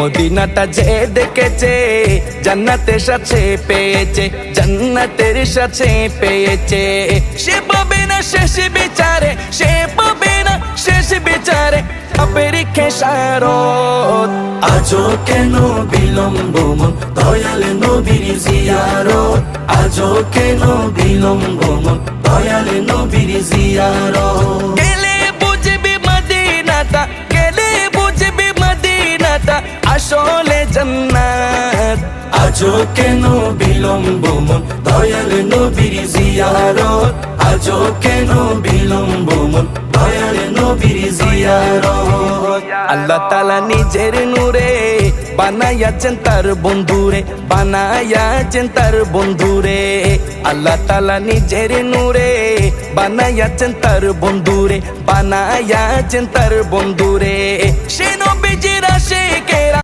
মদিনাটা যে দেখেছে জান্নাতের সাথে পেয়েছে, জান্নাতের সাথে পেয়েছে। সে পাবে না শেষ বিচারে, সে পাবে না শেষ বিচারে পাপের খেসারত। আজও কেন বিলম্ব মন দয়াল নবীর জিয়ারত, আজও কেন বিলম্ব মন দয়াল নবীর জিয়ারত। গেলে বুঝবি মদিনাটা, গেলে বুঝবি মদিনাটা আসলে জান্নাত। আজও কেন বিলম্ব মন দয়াল নবীর জিয়ারত, আজও কেন বিলম্ব মন দয়াল নবীর জিয়ারত। আল্লাহ তাআলা নিজের নূরে বানায়াছেন তার বন্ধুরে, বানায়াছেন তার বন্ধুরে। আল্লাহ তাআলা নিজের নূরে বানায়াছেন তার বন্ধুরে, বানায়াছেন তার বন্ধুরে। সে নবীজির আশিকেরা